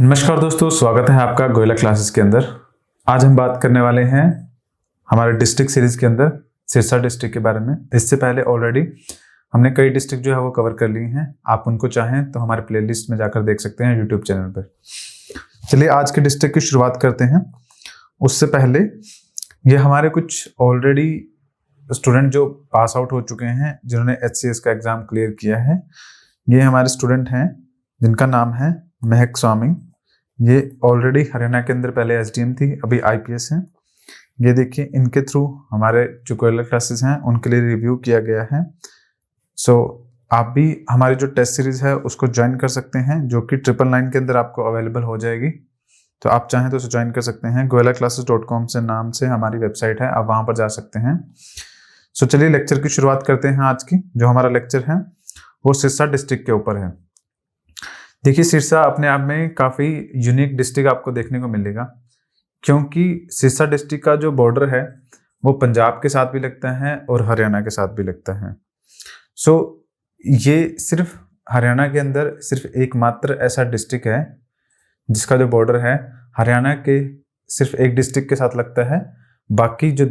नमस्कार दोस्तों, स्वागत है आपका गोयला क्लासेस के अंदर। आज हम बात करने वाले हैं हमारे डिस्ट्रिक्ट सीरीज के अंदर सिरसा डिस्ट्रिक्ट के बारे में। इससे पहले ऑलरेडी हमने कई डिस्ट्रिक्ट जो है वो कवर कर ली हैं। आप उनको चाहें तो हमारे प्लेलिस्ट में जाकर देख सकते हैं यूट्यूब चैनल पर। चलिए आज के डिस्ट्रिक्ट की शुरुआत करते हैं। उससे पहले ये हमारे कुछ ऑलरेडी स्टूडेंट जो पास आउट हो चुके हैं, जिन्होंने HCS का एग्जाम क्लियर किया है। ये हमारे स्टूडेंट हैं जिनका नाम है महक स्वामी। ये ऑलरेडी हरियाणा के अंदर पहले SDM थी, अभी IPS हैं। ये देखिए, इनके थ्रू हमारे जो गोयला क्लासेस हैं उनके लिए रिव्यू किया गया है। सो आप भी हमारी जो टेस्ट सीरीज है उसको ज्वाइन कर सकते हैं, जो कि 999 के अंदर आपको अवेलेबल हो जाएगी। तो आप चाहें तो उसे ज्वाइन कर सकते हैं। goyalaclasses.com से नाम से हमारी वेबसाइट है, आप वहां पर जा सकते हैं। सो चलिए लेक्चर की शुरुआत करते हैं। आज की जो हमारा लेक्चर है वो सिरसा डिस्ट्रिक्ट के ऊपर है। देखिए, सिरसा अपने आप में काफ़ी यूनिक डिस्ट्रिक्ट आपको देखने को मिलेगा, क्योंकि सिरसा डिस्ट्रिक्ट का जो बॉर्डर है वो पंजाब के साथ भी लगता है और हरियाणा के साथ भी लगता है। सो ये सिर्फ हरियाणा के अंदर सिर्फ एकमात्र ऐसा डिस्ट्रिक्ट है जिसका जो बॉर्डर है हरियाणा के सिर्फ एक डिस्ट्रिक्ट के साथ लगता है। बाकी जो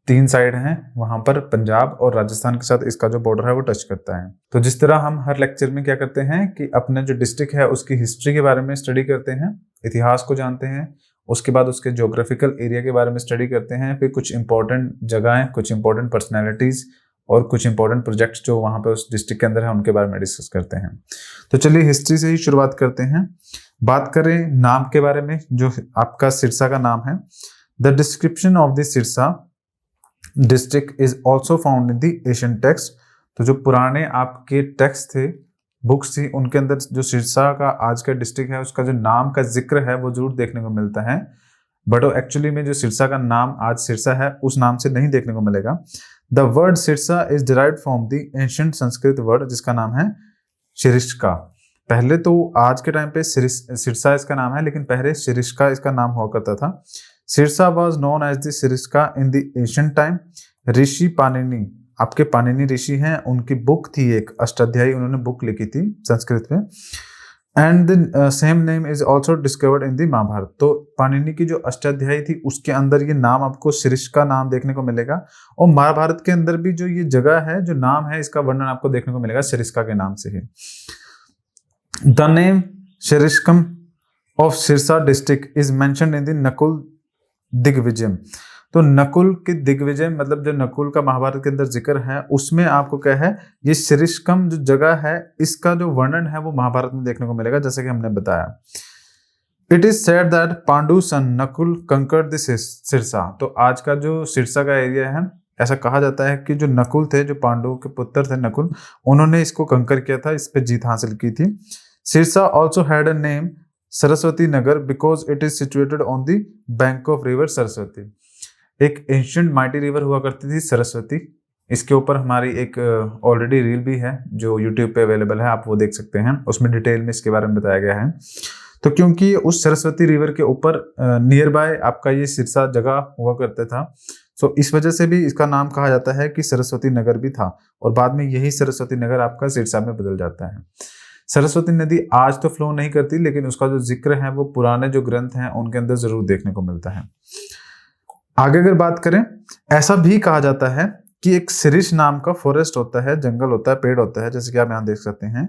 3 साइड हैं वहां पर पंजाब और राजस्थान के साथ इसका जो बॉर्डर है वो टच करता है। तो जिस तरह हम हर लेक्चर में क्या करते हैं कि अपने जो डिस्ट्रिक्ट है उसकी हिस्ट्री के बारे में स्टडी करते हैं, इतिहास को जानते हैं, उसके बाद उसके ज्योग्राफिकल एरिया के बारे में स्टडी करते हैं, फिर कुछ इंपॉर्टेंट जगहें, कुछ इंपॉर्टेंट पर्सनैलिटीज और कुछ इंपॉर्टेंट प्रोजेक्ट्स जो वहाँ पे उस डिस्ट्रिक्ट के अंदर है उनके बारे में डिस्कस करते हैं। तो चलिए हिस्ट्री से ही शुरुआत करते हैं। बात करें नाम के बारे में, जो आपका सिरसा का नाम है। The description of the Sirsa district is also found in the Asian text. तो जो पुराने आपके टेक्स्ट थे, बुक्स थी, उनके अंदर जो सिरसा का आज का डिस्ट्रिक्ट है उसका जो नाम का जिक्र है वो जरूर देखने को मिलता है। बट एक्चुअली में जो सिरसा का नाम आज सिरसा है उस नाम से नहीं देखने को मिलेगा। The word Sirsa is derived from the ancient Sanskrit word जिसका नाम है सिरिष्का। पहले तो आज के टाइम पे सिरसा इसका नाम है, लेकिन पहले सिरिष्का इसका नाम हुआ करता था। Sirsa was known as the Sirishka in the ancient time. Rishi Panini, आपके पाणिनि ऋषि हैं, उनकी बुक थी एक अष्टाध्यायी, उन्होंने बुक लिखी थी संस्कृत में। And the same name is also discovered in the Mahabharata. तो पाणिनि की जो अष्टाध्यायी थी उसके अंदर ये नाम आपको सिरिष्का नाम देखने को मिलेगा। और महाभारत के अंदर भी जो ये जगह है, जो नाम है, इसका वर्णन आपको देखने को मिलेगा सिरिष्का के नाम से ही। The name Sirishkam of Sirsa district is mentioned in the Nakul Digvijay. तो नकुल के दिग्विजय मतलब जो नकुल का महाभारत के अंदर जिक्र है उसमें आपको क्या है, ये सिरिष्कम जो जगह है इसका जो वर्णन है वो महाभारत में देखने को मिलेगा, जैसे कि हमने बताया। It is said that Pandu son Nakul conquered the Sirsa. तो आज का जो सिरसा का एरिया है, ऐसा कहा जाता है कि जो नकुल थे, जो पांडु के पुत्र थे नकुल, उन्होंने इसको कंकर किया था, इस पे जीत हासिल की थी। Sirsa also had a name Saraswati Nagar because it is situated on the bank of river Saraswati. एक एंशिएंट माइटी रिवर हुआ करती थी सरस्वती। इसके ऊपर हमारी एक ऑलरेडी रील भी है जो यूट्यूब पे अवेलेबल है, आप वो देख सकते हैं। उसमें डिटेल में इसके बारे में बताया गया है। तो क्योंकि उस सरस्वती रिवर के ऊपर नियर बाय आपका ये सिरसा जगह हुआ करता था, सो इस वजह से भी इसका नाम कहा जाता है कि सरस्वती नगर भी था। और बाद में यही सरस्वती नगर आपका सिरसा में बदल जाता है। सरस्वती नदी आज तो फ्लो नहीं करती, लेकिन उसका जो जिक्र है वो पुराने जो ग्रंथ हैं उनके अंदर जरूर देखने को मिलता है। आगे अगर बात करें, ऐसा भी कहा जाता है कि एक सिरिश नाम का फॉरेस्ट होता है, जंगल होता है, पेड़ होता है, जैसे कि आप यहाँ देख सकते हैं।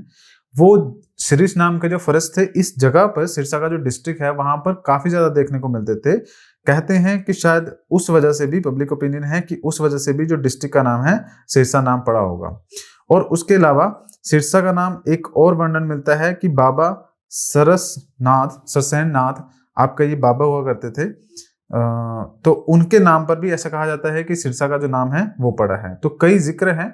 वो सिरिश नाम के जो फॉरेस्ट थे इस जगह पर, सिरसा का जो डिस्ट्रिक्ट है वहां पर काफी ज्यादा देखने को मिलते थे। कहते हैं कि शायद उस वजह से भी, पब्लिक ओपिनियन है कि उस वजह से भी जो डिस्ट्रिक्ट का नाम है सिरसा नाम पड़ा होगा। और उसके अलावा सिरसा का नाम एक और वर्णन मिलता है कि बाबा सरसेन नाथ आपका ये बाबा हुआ करते थे। तो उनके नाम पर भी ऐसा कहा जाता है कि सिरसा का जो नाम है वो पड़ा है। तो कई जिक्र हैं।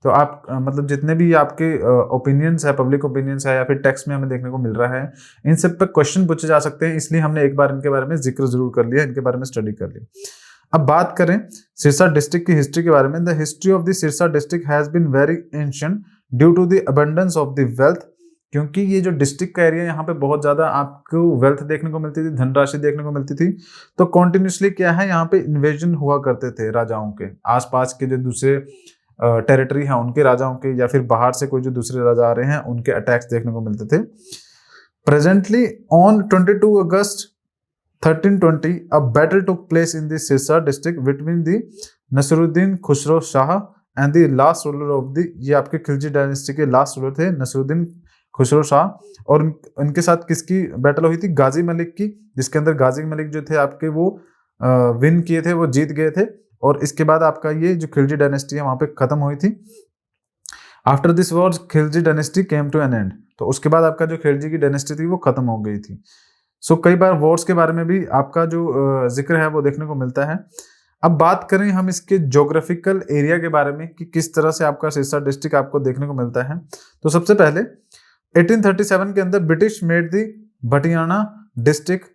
तो आप मतलब जितने भी आपके ओपिनियंस है, पब्लिक ओपिनियंस है या फिर टेक्स्ट में हमें देखने को मिल रहा है, इन सब पे क्वेश्चन पूछे जा सकते हैं। इसलिए हमने एक बार इनके बारे में जिक्र जरूर कर लिया, इनके बारे में स्टडी कर ली। अब बात करें सिरसा डिस्ट्रिक्ट की हिस्ट्री के बारे में। The history of the Sirsa district has been very ancient due to the abundance of the wealth. क्योंकि ये जो डिस्ट्रिक्ट का एरिया, यहाँ पे बहुत ज्यादा आपको वेल्थ देखने को मिलती थी, धनराशि देखने को मिलती थी। तो कॉन्टिन्यूसली क्या है, यहाँ पे इन्वेजन हुआ करते थे राजाओं के, आसपास के जो दूसरे टेरिटरी हैं उनके राजाओं के, या फिर बाहर से कोई जो दूसरे राजा आ रहे हैं उनके अटैक्स देखने को मिलते थे। Presently on 22 August 1320 a battle took place in the Sirsa district between the Nasiruddin Khusro Shah and the last ruler of the, ये आपके खिलजी डायनेस्टी के लास्ट रूलर थे नसरुद्दीन खुसरो शाह, और उनके साथ किसकी बैटल हुई थी? गाजी मलिक की, जिसके अंदर गाजी मलिक जो थे आपके वो विन किए थे, वो जीत गए थे, और इसके बाद आपका ये जो खिलजी डायनेस्टी है वहां पे खत्म हुई थी। After this war Khilji dynasty came to an end, तो उसके बाद आपका जो खिलजी की डायनेस्टी थी वो खत्म हो गई थी। सो कई बार वॉर्स के बारे में भी आपका जो जिक्र है वो देखने को मिलता है। अब बात करें हम इसके ज्योग्राफिकल एरिया के बारे में कि किस तरह से आपका सिरसा डिस्ट्रिक्ट आपको देखने को मिलता है, तो सबसे पहले 1837 के अंदर ब्रिटिश मेड दी भटियाना डिस्ट्रिक्ट,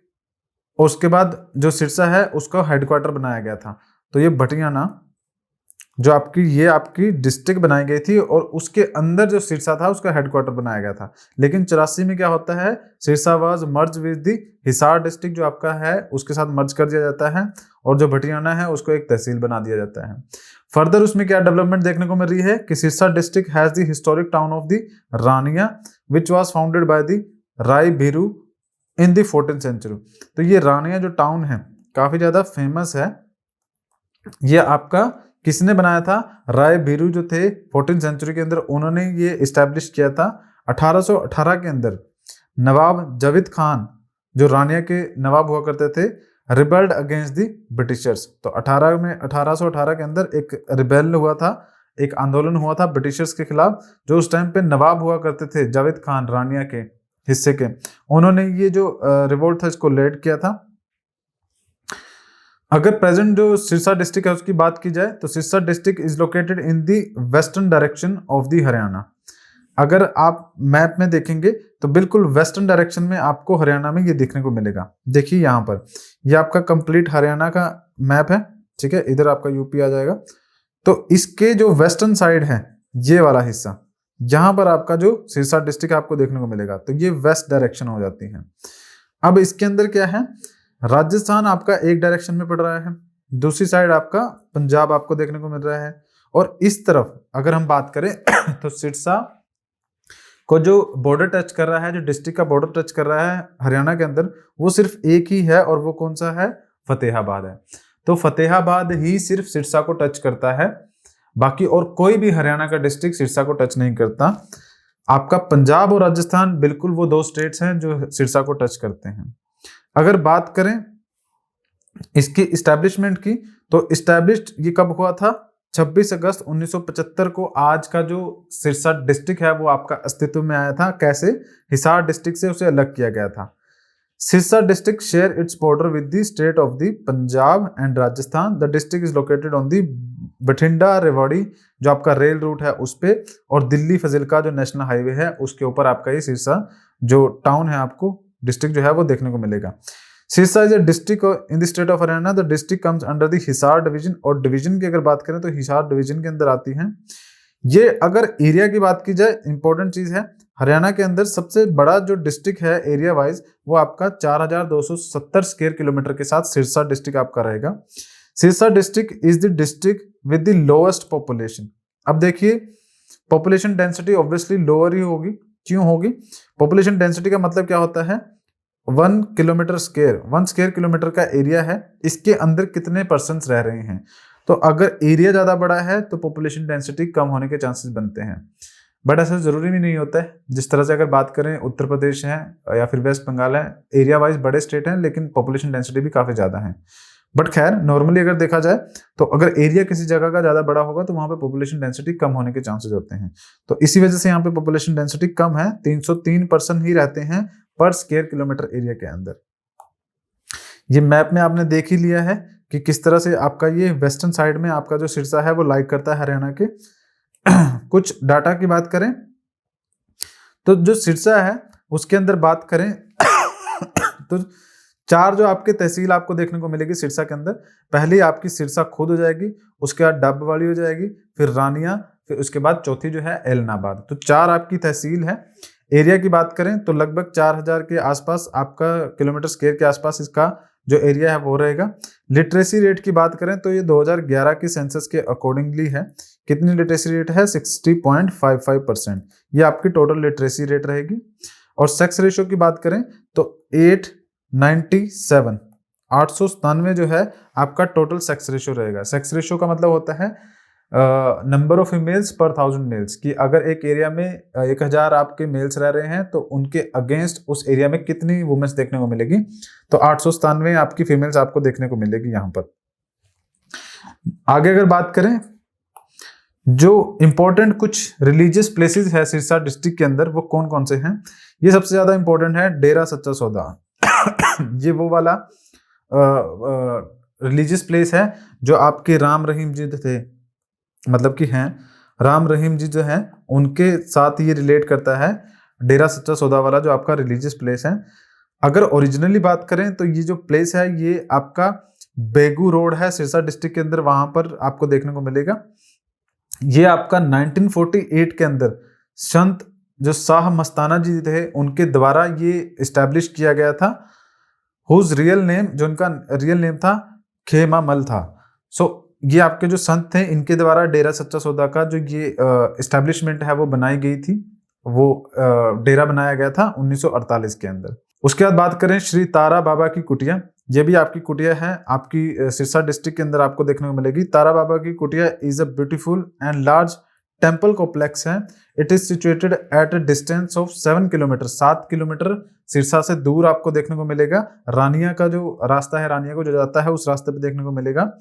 और उसके बाद जो सिरसा है उसका हेडक्वार्टर बनाया गया था। तो ये भटियाना जो आपकी डिस्ट्रिक्ट बनाई गई थी, और उसके अंदर जो सिरसा था उसका हेडक्वार्टर बनाया गया था। लेकिन 84 में क्या होता है, Sirsa was merge with the Hisar district जो आपका है उसके साथ मर्ज कर दिया जाता है, और जो भटियाना है उसको एक तहसील बना दिया जाता है। फर्दर उसमें क्या डेवलपमेंट देखने को मिल रही है कि Sirsa district has the historic town of the Rania which was founded by the Rai Bhiru in the 14th century. तो ये रानिया जो टाउन है काफी ज्यादा फेमस है। ये आपका किसने बनाया था? राय भीरू जो थे 14th सेंचुरी के अंदर उन्होंने ये इस्टेब्लिश किया था। 1818 के अंदर नवाब जावेद खान जो रानिया के नवाब हुआ करते थे रिबेल्ड अगेंस्ट द ब्रिटिशर्स। तो 1818 के अंदर एक रिबेल हुआ था, एक आंदोलन हुआ था ब्रिटिशर्स के खिलाफ। जो उस टाइम पे नवाब हुआ करते थे जावेद खान रानिया के हिस्से के, उन्होंने ये जो रिवोल्ट था इसको लीड किया था। अगर प्रेजेंट जो सिरसा डिस्ट्रिक्ट है उसकी बात की जाए तो Sirsa district is located in the western direction of the Haryana. अगर आप मैप में देखेंगे तो बिल्कुल वेस्टर्न डायरेक्शन में आपको हरियाणा में ये देखने को मिलेगा। देखिए यहाँ पर ये आपका कंप्लीट हरियाणा का मैप है, ठीक है, इधर आपका यूपी आ जाएगा। तो इसके जो वेस्टर्न साइड है ये वाला हिस्सा, यहाँ पर आपका जो सिरसा डिस्ट्रिक्ट आपको देखने को मिलेगा, तो ये वेस्ट डायरेक्शन हो जाती है। अब इसके अंदर क्या है, राजस्थान आपका एक डायरेक्शन में पड़ रहा है, दूसरी साइड आपका पंजाब आपको देखने को मिल रहा है, और इस तरफ अगर हम बात करें तो सिरसा को जो बॉर्डर टच कर रहा है, जो डिस्ट्रिक्ट का बॉर्डर टच कर रहा है हरियाणा के अंदर, वो सिर्फ एक ही है, और वो कौन सा है? फतेहाबाद है। तो फतेहाबाद ही सिर्फ सिरसा को टच करता है, बाकी और कोई भी हरियाणा का डिस्ट्रिक्ट सिरसा को टच नहीं करता। आपका पंजाब और राजस्थान बिल्कुल वो दो स्टेट्स हैं जो सिरसा को टच करते हैं। अगर बात करें इसकी इस्टेब्लिशमेंट की, तो इस्टेब्लिश्ड ये कब हुआ था? 26 अगस्त 1975 को आज का जो सिरसा डिस्ट्रिक्ट है वो आपका अस्तित्व में आया था। कैसे? हिसार डिस्ट्रिक्ट से उसे अलग किया गया था। Sirsa district share its border with the state of the Punjab and Rajasthan. The district is located on the Bathinda Rewari जो आपका रेल रूट है उस पे, और दिल्ली फजिल्का जो नेशनल हाईवे है उसके ऊपर आपका ये सिरसा जो टाउन है आपको डिस्ट्रिक्ट जो है वो देखने को मिलेगा। Sirsa is a district in the state of Haryana. The district comes under the Hisar division, और डिवीजन की अगर बात करें तो हिसार डिवीजन के अंदर आती है। ये अगर एरिया की बात की जाए, इंपॉर्टेंट चीज है, हरियाणा के अंदर सबसे बड़ा जो डिस्ट्रिक्ट है एरिया वाइज वो आपका 4270 स्क्वायर किलोमीटर के साथ सिरसा डिस्ट्रिक्ट आपका रहेगा। Sirsa district is the district with the lowest population. अब देखिए पॉपुलेशन डेंसिटी ऑब्वियसली लोअर ही होगी। क्यों होगी? पॉपुलेशन डेंसिटी का मतलब क्या होता है? 1 किलोमीटर स्क्वायर, 1 स्क्वायर किलोमीटर का एरिया है, इसके अंदर कितने पर्सन्स रह रहे हैं। तो अगर एरिया ज्यादा बड़ा है तो पॉपुलेशन डेंसिटी कम होने के चांसेस बनते हैं, बट ऐसा जरूरी भी नहीं होता है। जिस तरह से अगर बात करें उत्तर प्रदेश है या फिर वेस्ट बंगाल है, एरिया वाइज बड़े स्टेट हैं लेकिन पॉपुलेशन डेंसिटी भी काफी ज्यादा है। बट खैर नॉर्मली अगर देखा जाए तो अगर एरिया किसी जगह का ज्यादा बड़ा होगा तो वहां पे पॉपुलेशन डेंसिटी कम होने के चांसेस होते हैं। तो इसी वजह से यहाँ पे पॉपुलेशन डेंसिटी कम है, 303 पर्सन ही रहते हैं पर स्क्वायर किलोमीटर एरिया के अंदर। ये मैप में आपने देख ही लिया है कि किस तरह से आपका ये वेस्टर्न साइड में आपका जो सिरसा है वो लाइक करता है हरियाणा के। कुछ डाटा की बात करें तो जो सिरसा है उसके अंदर बात करें तो 4 जो आपके तहसील आपको देखने को मिलेगी सिरसा के अंदर। पहली आपकी सिरसा खुद हो जाएगी, उसके बाद डब वाली हो जाएगी, फिर रानिया, फिर उसके बाद चौथी जो है एलनाबाद। तो 4 आपकी तहसील है। एरिया की बात करें तो लगभग 4000 के आसपास आपका किलोमीटर स्क्वायर के आसपास इसका जो एरिया है वो रहेगा। लिटरेसी रेट की बात करें तो ये 2011 की सेंसस के अकॉर्डिंगली है। कितनी लिटरेसी रेट है? 60.55%। ये आपकी टोटल लिटरेसी रेट रहेगी। और सेक्स रेशियो की बात करें तो 897, 897 जो है आपका टोटल सेक्स रेशियो रहेगा। सेक्स रेशियो का मतलब होता है नंबर ऑफ फीमेल्स पर 1000 मेल्स, कि अगर एक एरिया में 1000 आपके मेल्स रह रहे हैं तो उनके अगेंस्ट उस एरिया में कितनी वुमेन्स देखने को मिलेगी, तो 897 आपकी फीमेल्स आपको देखने को मिलेगी यहाँ पर। आगे अगर बात करें, जो इंपॉर्टेंट कुछ रिलीजियस प्लेसेस है सिरसा डिस्ट्रिक्ट के अंदर, वो कौन कौन से हैं। ये सबसे ज्यादा इंपॉर्टेंट है डेरा सच्चा सौदा। ये वो वाला रिलीजियस प्लेस है जो आपके राम रहीम जी थे, मतलब कि हैं राम रहीम जी जो हैं उनके साथ ये रिलेट करता है। डेरा सच्चा सौदा वाला जो आपका रिलीजियस प्लेस है। अगर ओरिजिनली बात करें तो ये जो प्लेस है ये आपका बेगू रोड है सिरसा डिस्ट्रिक्ट के अंदर, वहां पर आपको देखने को मिलेगा। ये आपका 1948 के अंदर संत जो शाह मस्ताना जी थे उनके द्वारा ये इस्टेब्लिश किया गया था। हुज रियल नेम, जो उनका रियल नेम था खेमा मल था। सो ये आपके जो संत थे इनके द्वारा डेरा सच्चा सौदा का जो ये इस्टेब्लिशमेंट है वो बनाई गई थी, वो डेरा बनाया गया था 1948 के अंदर। उसके बाद बात करें श्री तारा बाबा की कुटिया, ये भी आपकी कुटिया है, आपकी सिरसा डिस्ट्रिक्ट के अंदर आपको देखने को मिलेगी। तारा Baba ki Kutiya is a beautiful and large temple complex है। It is situated at a distance of 7 kilometer, 7 kilometer Sirsa से दूर आपको देखने को मिलेगा। रानिया का जो रास्ता है, रानिया को जो जाता है उस रास्ते पे देखने को मिलेगा।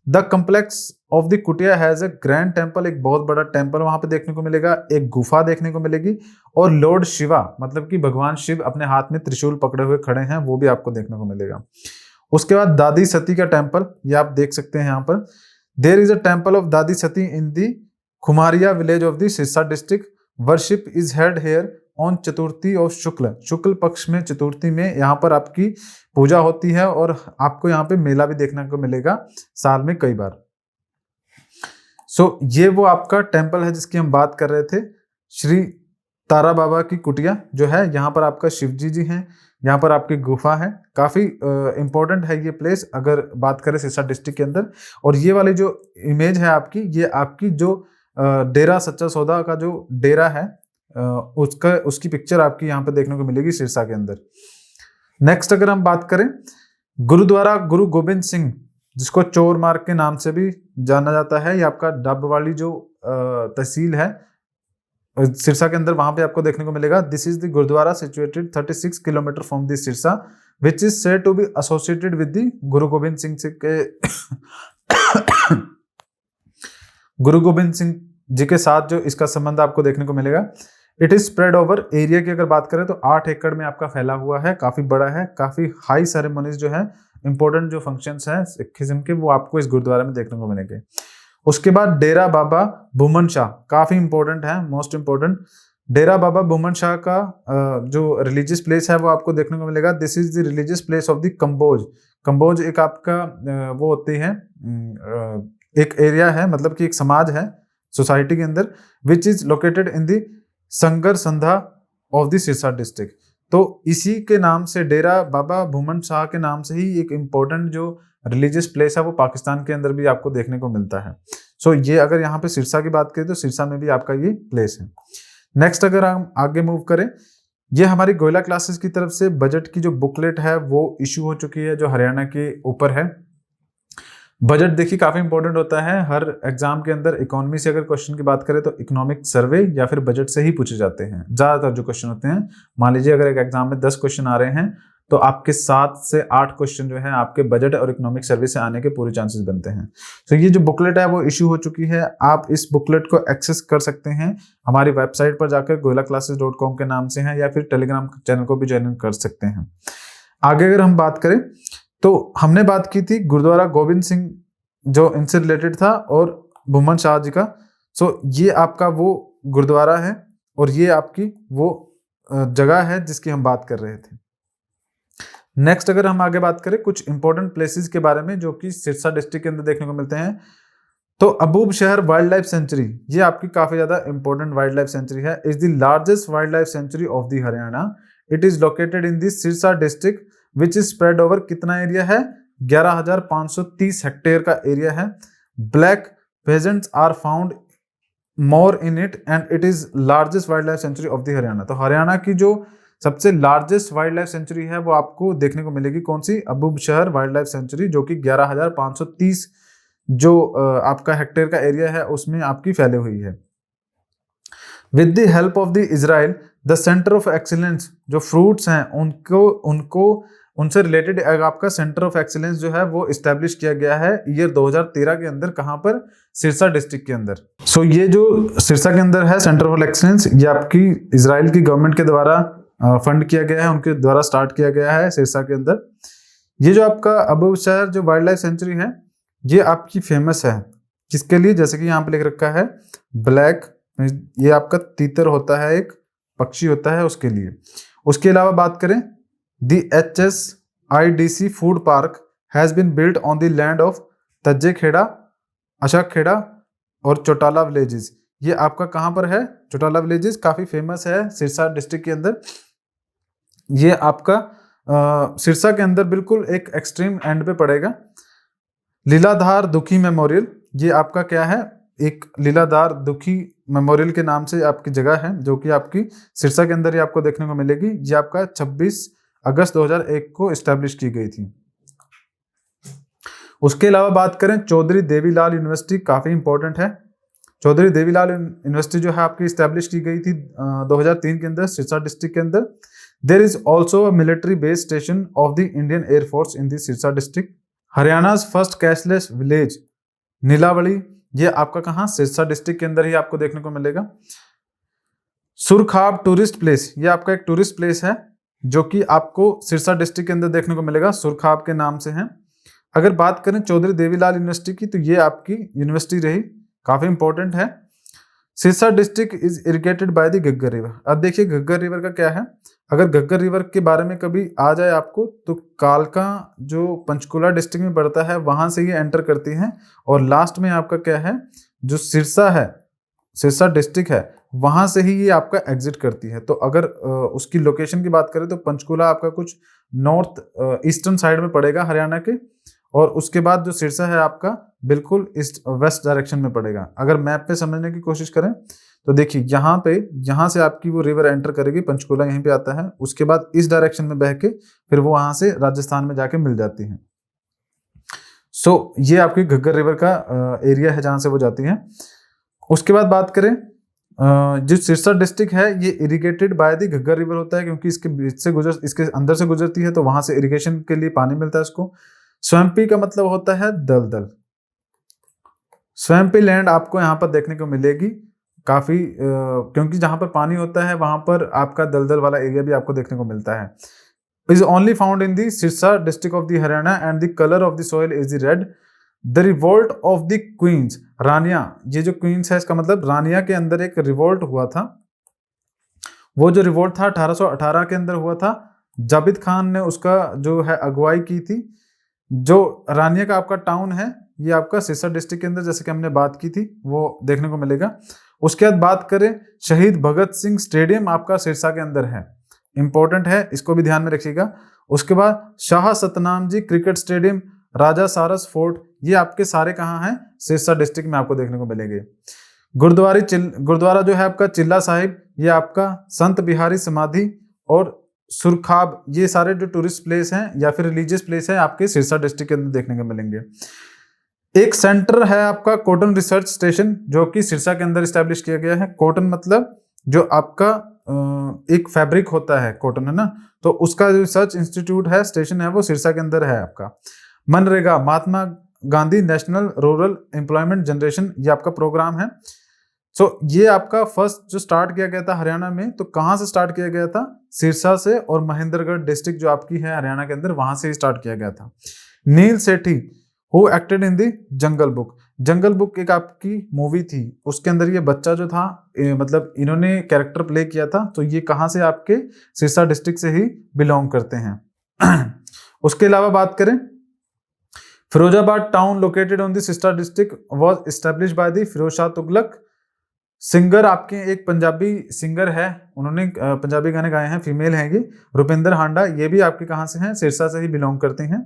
द कम्प्लेक्स ऑफ द कुटिया हैज अ ग्रैंड टेम्पल, एक बहुत बड़ा टेम्पल वहां पे देखने को मिलेगा। एक गुफा देखने को मिलेगी और लॉर्ड शिवा, मतलब कि भगवान शिव अपने हाथ में त्रिशूल पकड़े हुए खड़े हैं, वो भी आपको देखने को मिलेगा। उसके बाद दादी सती का टेम्पल, ये आप देख सकते हैं यहाँ पर। There is a temple of Dadi Sati in the Khumariya village of the Sirsa district. Worship is held here on Chaturthi और शुक्ल पक्ष में, चतुर्थी में यहाँ पर आपकी पूजा होती है और आपको यहाँ पे मेला भी देखने को मिलेगा साल में कई बार। ये वो आपका टेम्पल है जिसकी हम बात कर रहे थे, श्री तारा बाबा की कुटिया जो है। यहाँ पर आपका शिवजी जी हैं, यहाँ पर आपकी गुफा है। काफी इंपॉर्टेंट है ये प्लेस अगर बात करें सिरसा डिस्ट्रिक्ट के अंदर। और ये वाली जो इमेज है आपकी, ये आपकी जो डेरा सच्चा सौदा का जो डेरा है उसकी पिक्चर आपकी यहाँ पे देखने को मिलेगी सिरसा के अंदर। नेक्स्ट अगर हम बात करें, गुरुद्वारा गुरु गोबिंद सिंह, जिसको चोर मार्ग के नाम से भी जाना जाता है, ये आपका डब वाली जो तहसील है सिरसा के अंदर, वहां पे आपको देखने को मिलेगा। This is the gurdwara situated 36 kilometre from the Sirsa, which is said to be associated with the Guru Gobind Singh के गुरु गोबिंद सिंह जी के साथ जो इसका संबंध आपको देखने को मिलेगा। It is spread over, area की अगर बात करें तो 8 एकड़ में आपका फैला हुआ है, काफी बड़ा है। काफी हाई सेरेमोनीज जो है, इंपॉर्टेंट जो फंक्शंस हैं सिखिज्म के, वो आपको इस गुरुद्वारा में देखने को मिलेंगे। उसके बाद डेरा बाबा भूमन शाह, काफी इंपॉर्टेंट है, मोस्ट इंपॉर्टेंट। डेरा बाबा भूमन शाह का जो रिलीजियस प्लेस है वो आपको देखने को मिलेगा। This is the religious place of the Kamboj. Kamboj एक आपका वो होती है, एक एरिया है, मतलब कि एक समाज है सोसाइटी के अंदर, which is located in the Sangar Sandha of the Sirsa district. तो इसी के नाम से, डेरा बाबा भूमन शाह के नाम से ही एक इम्पोर्टेंट जो रिलीजियस प्लेस है वो पाकिस्तान के अंदर भी आपको देखने को मिलता है। ये अगर यहाँ पे सिरसा की बात करें तो सिरसा में भी आपका ये प्लेस है। नेक्स्ट अगर हम आगे मूव करें, ये हमारी गोयला क्लासेस की तरफ से बजट की जो बुकलेट है वो इशू हो चुकी है, जो हरियाणा के ऊपर है। बजट देखिए काफी इंपॉर्टेंट होता है हर एग्जाम के अंदर। इकोनॉमी से अगर क्वेश्चन की बात करें तो इकोनॉमिक सर्वे या फिर बजट से ही पूछे जाते हैं ज्यादातर जो क्वेश्चन होते हैं। मान लीजिए अगर एक एग्जाम में 10 क्वेश्चन आ रहे हैं तो आपके 7 से 8 क्वेश्चन जो है आपके बजट और इकोनॉमिक सर्वे से आने के पूरे चांसेस बनते हैं। ये जो बुकलेट है वो इशू हो चुकी है। आप इस बुकलेट को एक्सेस कर सकते हैं हमारी वेबसाइट पर जाकर, goilaclasses.com के नाम से है, या फिर टेलीग्राम चैनल को भी ज्वाइन कर सकते हैं। आगे अगर हम बात करें तो हमने बात की थी गुरुद्वारा गोबिंद सिंह जो इनसे रिलेटेड था और भूमन शाह जी का। ये आपका वो गुरुद्वारा है और ये आपकी वो जगह है जिसकी हम बात कर रहे थे। नेक्स्ट अगर हम आगे बात करें कुछ इंपॉर्टेंट प्लेसेस के बारे में जो कि सिरसा डिस्ट्रिक्ट के अंदर देखने को मिलते हैं, तो अबूब शहर वाइल्ड लाइफ सेंचुरी, ये आपकी काफी ज्यादा इंपॉर्टेंट वाइल्ड लाइफ सेंचुरी है। Is the largest wildlife sanctuary of the Haryana. It is located in the Sirsa district which is spread over, कितना एरिया है, 11,530 हेक्टेयर का एरिया है। Black pheasants are found more in it and it is largest wildlife sanctuary of the Haryana. तो हरियाणा की जो सबसे largest wildlife sanctuary है वो आपको देखने को मिलेगी कौन सी, अबूबशहर वाइल्ड लाइफ सेंचुरी, जो कि 11,530 जो आपका हेक्टेयर का एरिया है उसमें आपकी फैली हुई है। With the help of the Israel the centre of excellence, जो फ्रूट्स हैं उनको उनसे रिलेटेड आपका सेंटर ऑफ एक्सीलेंस जो है वो इस्टेब्लिश किया गया है ईयर 2013 के अंदर। कहाँ पर? सिरसा डिस्ट्रिक्ट के अंदर। सो ये जो सिरसा के अंदर है सेंटर ऑफ एक्सीलेंस, ये आपकी इजराइल की गवर्नमेंट के द्वारा फंड किया गया है, उनके द्वारा स्टार्ट किया गया है सिरसा के अंदर। ये जो आपका अबूबशहर जो वाइल्ड लाइफ सेंचुरी है ये आपकी फेमस है किसके लिए? जैसे कि यहाँ पे लिख रखा है ब्लैक, ये आपका तीतर होता है, एक पक्षी होता है, उसके लिए। उसके अलावा बात करें, the HSIDC food park has been built on the land of Tajjekhera, Ashokkhera और चौटाला विलेजेस। ये आपका कहाँ पर है? चौटाला विलेजेस काफी फेमस है सिरसा डिस्ट्रिक्ट के अंदर। ये आपका सिरसा के अंदर बिल्कुल एक एक्सट्रीम एंड पे पड़ेगा। लीलाधार दुखी मेमोरियल, ये आपका क्या है? एक लीलाधार दुखी मेमोरियल के नाम से आपकी जगह है जो कि आपकी सिरसा के अंदर ही आपको देखने को मिलेगी। ये आपका 26 अगस्त 2001 को इस्टेब्लिश की गई थी। उसके अलावा बात करें चौधरी देवीलाल यूनिवर्सिटी, काफी इंपॉर्टेंट है। चौधरी देवीलाल यूनिवर्सिटी जो है आपकी इस्टेब्लिश की गई थी 2003 के अंदर सिरसा डिस्ट्रिक्ट के अंदर। There is also a military base station of the Indian airforce in the Sirsa district. Haryana's first cashless village Nilawali, ये आपका कहाँ? सिरसा डिस्ट्रिक्ट के अंदर ही आपको देखने को मिलेगा। सुरखाब टूरिस्ट प्लेस, ये आपका एक टूरिस्ट प्लेस है जो कि आपको सिरसा डिस्ट्रिक्ट के अंदर देखने को मिलेगा, सुरखाब के नाम से है। अगर बात करें चौधरी देवीलाल यूनिवर्सिटी की, तो ये आपकी यूनिवर्सिटी रही, काफी इंपॉर्टेंट है। Sirsa district is irrigated by the Ghaggar river. अब देखिए घग्गर रिवर का क्या है, अगर घग्गर रिवर के बारे में कभी आ जाए आपको, तो कालका जो पंचकुला डिस्ट्रिक्ट में पड़ता है वहां से ये एंटर करती है, और लास्ट में आपका क्या है, जो सिरसा है, सिरसा डिस्ट्रिक्ट है, वहां से ही ये आपका एग्जिट करती है। तो अगर उसकी लोकेशन की बात करें तो पंचकुला आपका कुछ नॉर्थ ईस्टर्न साइड में पड़ेगा हरियाणा के, और उसके बाद जो सिरसा है आपका बिल्कुल ईस्ट वेस्ट डायरेक्शन में पड़ेगा। अगर मैप पे समझने की कोशिश करें तो देखिए यहाँ से आपकी वो रिवर एंटर करेगी, पंचकुला यहीं पे आता है, उसके बाद इस डायरेक्शन में बह के फिर वो वहां से राजस्थान में जाके मिल जाती है। सो ये आपकी घग्गर रिवर का एरिया है जहां से वो जाती है। उसके बाद बात करें जो सिरसा डिस्ट्रिक्ट है ये irrigated by the Ghaggar river होता है, क्योंकि इसके बीच से इसके अंदर से गुजरती है, तो वहां से इरिगेशन के लिए पानी मिलता है इसको। स्वैम्पी का मतलब होता है दलदल। स्वैम्पी लैंड आपको यहाँ पर देखने को मिलेगी काफी, क्योंकि जहां पर पानी होता है वहां पर आपका दलदल वाला एरिया भी आपको देखने को मिलता है। Is only found in the Sirsa district of the Haryana and the colour of the soil is the red. The revolt of the queens, Rania, ये जो क्वींस है इसका मतलब रानिया के अंदर एक रिवोल्ट हुआ था। वो जो रिवोल्ट था 1818 के अंदर हुआ था। जाबिद खान ने उसका जो है अगुवाई की थी। जो रानिया का आपका टाउन है ये आपका सिरसा डिस्ट्रिक्ट के अंदर, जैसे कि हमने बात की थी, वो देखने को मिलेगा। उसके बाद बात करें शहीद भगत सिंह स्टेडियम आपका सिरसा के अंदर है, इंपॉर्टेंट है, इसको भी ध्यान में रखिएगा। उसके बाद शाह सतनाम जी क्रिकेट स्टेडियम, राजा सारस फोर्ट, ये आपके सारे कहाँ हैं? सिरसा डिस्ट्रिक्ट में आपको देखने को मिलेंगे। गुरुद्वारा जो है आपका चिल्ला साहिब, ये आपका संत बिहारी समाधि और सुरखाब, ये सारे जो टूरिस्ट प्लेस हैं या फिर रिलीजियस प्लेस है आपके सिरसा डिस्ट्रिक्ट के अंदर देखने को मिलेंगे। एक सेंटर है आपका कॉटन रिसर्च स्टेशन, जो कि सिरसा के अंदर इस्टेब्लिश किया गया है। कॉटन मतलब जो आपका एक फैब्रिक होता है, कॉटन है ना, तो उसका जो रिसर्च इंस्टीट्यूट है, स्टेशन है, वो सिरसा के अंदर है आपका। MNREGA, Mahatma Gandhi national rural employment generation, ये आपका प्रोग्राम है। सो ये आपका फर्स्ट जो स्टार्ट किया गया था हरियाणा में, तो कहाँ से स्टार्ट किया गया था? सिरसा से, और महेंद्रगढ़ डिस्ट्रिक्ट जो आपकी है हरियाणा के अंदर, वहां से स्टार्ट किया गया था। Neel Sethi who acted in the jungle book, jungle book एक आपकी मूवी थी, उसके अंदर ये बच्चा जो था मतलब इन्होंने कैरेक्टर प्ले किया था, तो ये कहाँ से आपके सिरसा डिस्ट्रिक्ट से ही बिलोंग करते हैं। उसके अलावा बात करें Firozabad town located on the Sirsa district was established by the Firoz Shah Tughlaq. Singer आपके एक पंजाबी सिंगर है, उन्होंने पंजाबी गाने गाए हैं, फीमेल हैं ये, रुपिंदर हांडा, ये भी आपके कहाँ से हैं? सिरसा से ही बिलोंग करते हैं।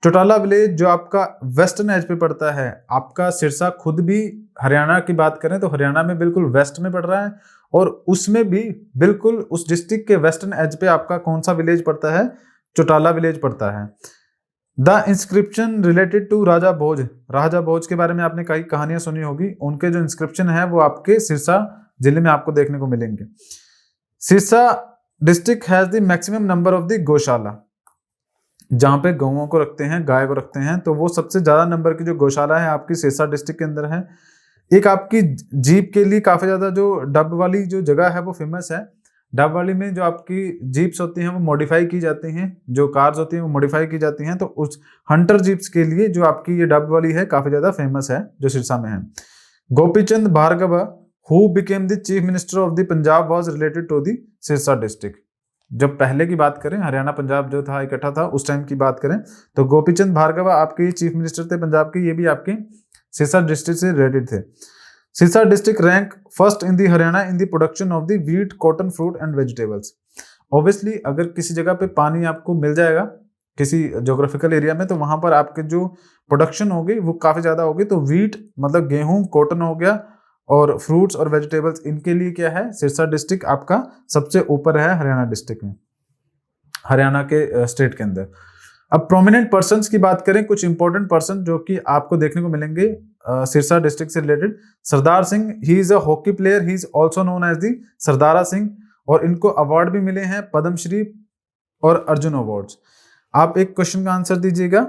चौटाला विलेज जो आपका वेस्टर्न एज पे पड़ता है, आपका सिरसा खुद भी हरियाणा की बात करें तो हरियाणा में बिल्कुल वेस्ट में पड़ रहा है, और उसमें भी बिल्कुल उस डिस्ट्रिक्ट के वेस्टर्न एज पे आपका कौन सा विलेज पड़ता है, चौटाला विलेज पड़ता है। द इंस्क्रिप्शन रिलेटेड टू राजा भोज, राजा भोज के बारे में आपने कई कहानियां सुनी होगी, उनके जो इंस्क्रिप्शन है वो आपके सिरसा जिले में आपको देखने को मिलेंगे। Sirsa district has the maximum number of the गौशाला, जहां पे गौओं को रखते हैं, गाय को रखते हैं, तो वो सबसे ज्यादा नंबर की जो गौशाला है आपकी सिरसा डिस्ट्रिक्ट के अंदर है। एक आपकी जीप के लिए काफी ज्यादा जो डब वाली जो जगह है वो फेमस है। डब वाली में जो आपकी जीप्स होती हैं वो मॉडिफाई की जाती हैं, जो कार्स होती हैं वो मॉडिफाई की जाती हैं, तो उस हंटर जीप्स के लिए जो आपकी ये डब वाली है काफी ज्यादा फेमस है जो सिरसा में है। Gopichand Bhargava who became the chief minister of the Punjab was related to the Sirsa district. जब पहले की बात करें, हरियाणा पंजाब जो था इकट्ठा था उस टाइम की बात करें, तो गोपीचंद भार्गव आपके चीफ मिनिस्टर थे पंजाब के, ये भी आपके सिरसा डिस्ट्रिक्ट से रिलेटेड थे। Sirsa district rank first in the Haryana in the production of the wheat, cotton, fruit and vegetables. Obviously अगर किसी जगह पे पानी आपको मिल जाएगा किसी ज्योग्राफिकल एरिया में, तो वहां पर आपके जो प्रोडक्शन होगी वो काफी ज्यादा होगी। तो व्हीट मतलब गेहूं, कॉटन हो गया, और फ्रूट्स और वेजिटेबल्स, इनके लिए क्या है, सिरसा डिस्ट्रिक्ट आपका सबसे ऊपर है हरियाणा डिस्ट्रिक्ट में, हरियाणा के स्टेट के अंदर। अब प्रोमिनेंट पर्सन्स की बात करें, कुछ इंपॉर्टेंट पर्सन जो कि आपको देखने को मिलेंगे सिरसा डिस्ट्रिक्ट से related. Sardar Singh, he is a hockey player, he is also known as the Sardara Singh, और इनको अवार्ड भी मिले हैं, पद्मश्री और अर्जुन अवार्ड्स। आप एक क्वेश्चन का आंसर दीजिएगा,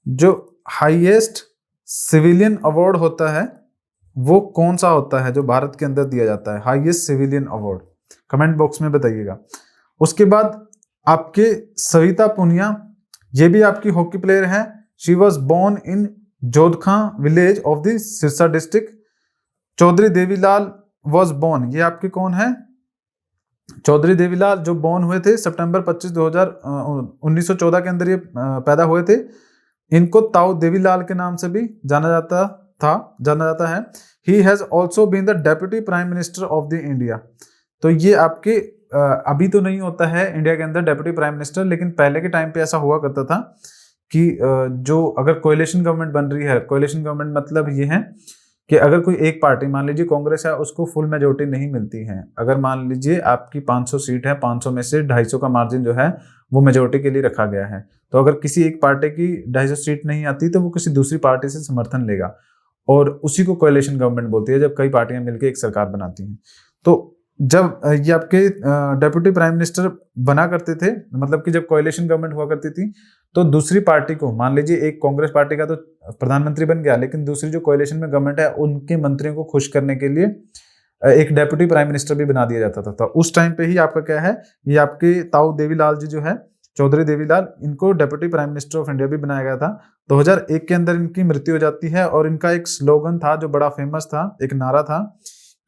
जो हाईएस्ट सिविलियन अवार्ड होता है वो कौन सा होता है जो भारत के अंदर दिया जाता है, highest civilian award, comment box में बताइएगा। उसके बाद आपके सविता पुनिया, ये भी आपकी हॉकी प्लेयर है। She was born in Jodhkan village of the Sirsa district. Chaudhary Devilal was born, ये आपके कौन है, चौधरी देवीलाल जो बोर्न हुए थे सितंबर 25 1914 के अंदर ये पैदा हुए थे। इनको ताऊ देवीलाल के नाम से भी जाना जाता है। He has also been the deputy prime minister of the India. तो ये आपके अभी तो नहीं होता है इंडिया के अंदर डेप्यूटी प्राइम मिनिस्टर, लेकिन पहले के टाइम पे ऐसा हुआ करता था कि जो अगर कोएलिशन गवर्नमेंट बन रही है, कोएलिशन गवर्नमेंट मतलब ये है कि अगर कोई एक पार्टी, मान लीजिए कांग्रेस है, उसको फुल मेजोरिटी नहीं मिलती है, अगर मान लीजिए आपकी 500 सीट है, 500 में से 250 का मार्जिन जो है वो मेजोरिटी के लिए रखा गया है, तो अगर किसी एक पार्टी की 250 सीट नहीं आती तो वो किसी दूसरी पार्टी से समर्थन लेगा, और उसी को कोएलिशन गवर्नमेंट बोलती है, जब कई पार्टियां मिलकर एक सरकार बनाती हैं। तो जब ये आपके डेप्यूटी प्राइम मिनिस्टर बना करते थे, मतलब कि जब कोएलिशन गवर्नमेंट हुआ करती थी, तो दूसरी पार्टी को, मान लीजिए एक कांग्रेस पार्टी का तो प्रधानमंत्री बन गया, लेकिन दूसरी जो कोएलिशन में गवर्नमेंट है उनके मंत्रियों को खुश करने के लिए एक डेप्यूटी प्राइम मिनिस्टर भी बना दिया जाता था। तो उस टाइम पे ही आपका क्या है, ये आपके ताऊ देवीलाल जी जो है, चौधरी देवीलाल, इनको deputy prime minister of India भी बनाया गया था। 2001 के अंदर इनकी मृत्यु हो जाती है, और इनका एक स्लोगन था जो बड़ा फेमस था, एक नारा था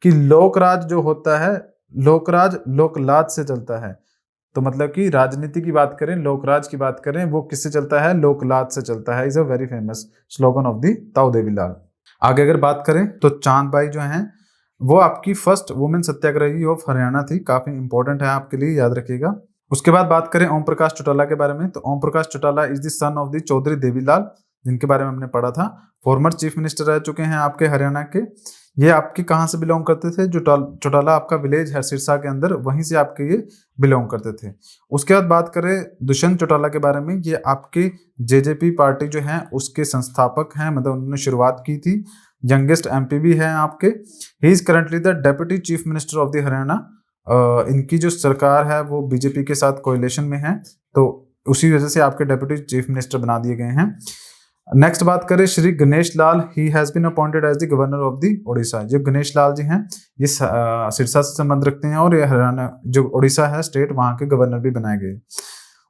कि लोकराज जो होता है, लोकराज लोकलाज से चलता है। तो मतलब कि राजनीति की बात करें, लोकराज की बात करें, वो किससे चलता है, लोकलाज से चलता है। Is a very famous slogan of the ताऊ देवीलाल। आगे अगर बात करें तो चांदबाई जो हैं वो आपकी first women Satyagrahi of Haryana थी, काफी इंपॉर्टेंट है आपके लिए, याद रखिएगा। उसके बाद बात करें ओम प्रकाश चौटाला के बारे में, तो Om Prakash Chautala is the son of the Chaudhary Devilal, जिनके बारे में हमने पढ़ा था। फॉर्मर चीफ मिनिस्टर रह चुके हैं आपके हरियाणा के। ये आपके कहाँ से बिलोंग करते थे, जो चौटाला आपका विलेज है सिरसा के अंदर, वहीं से आपके ये बिलोंग करते थे। उसके बाद बात करें दुष्यंत चौटाला के बारे में, ये आपके जेजेपी पार्टी जो है उसके संस्थापक हैं, मतलब उन्होंने शुरुआत की थी। यंगेस्ट एमपी भी हैं आपके। He is currently the deputy chief minister of the Haryana. इनकी जो सरकार है वो बीजेपी के साथ कोएलिशन में है, तो उसी वजह से आपके डेप्यूटी चीफ मिनिस्टर बना दिए गए हैं। नेक्स्ट बात करें Shri Ganesh Lal, he has been appointed as the governor of the Odisha. जो गणेश लाल जी हैं ये सिरसा से संबंध रखते हैं, और ये हरियाणा जो ओडिशा है स्टेट, वहां के गवर्नर भी बनाए गए।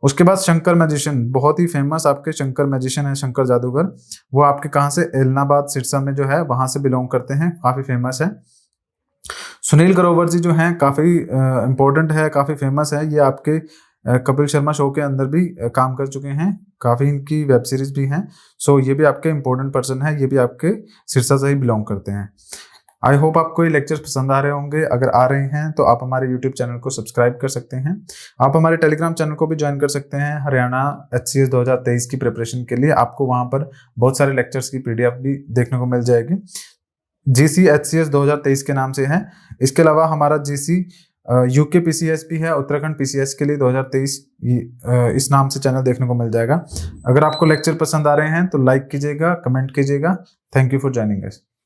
उसके बाद शंकर मैजिशियन, बहुत ही फेमस आपके शंकर मैजिशियन है, शंकर जादूगर। वो आपके कहाँ से, एलनाबाद सिरसा में जो है वहां से बिलोंग करते हैं, काफी फेमस है। सुनील ग्रोवर जी जो हैं काफी इंपॉर्टेंट है, काफी फेमस है। ये आपके कपिल शर्मा शो के अंदर भी काम कर चुके हैं, काफी इनकी वेब सीरीज भी हैं। सो ये भी आपके इंपॉर्टेंट पर्सन है, ये भी आपके सिरसा से ही बिलोंग करते हैं। आई होप आपको ये लेक्चर्स पसंद आ रहे होंगे। अगर आ रहे हैं तो आप हमारे यूट्यूब चैनल को सब्सक्राइब कर सकते हैं। आप हमारे टेलीग्राम चैनल को भी ज्वाइन कर सकते हैं। हरियाणा HCS 2023 की प्रिपरेशन के लिए आपको वहाँ पर बहुत सारे लेक्चर्स की PDF भी देखने को मिल जाएगी। GC HCS 2023 के नाम से है। इसके अलावा हमारा GC UK PCS भी है, उत्तराखंड PCS के लिए 2023 इस नाम से चैनल देखने को मिल जाएगा। अगर आपको लेक्चर पसंद आ रहे हैं तो लाइक कीजिएगा, कमेंट कीजिएगा। Thank you for joining us.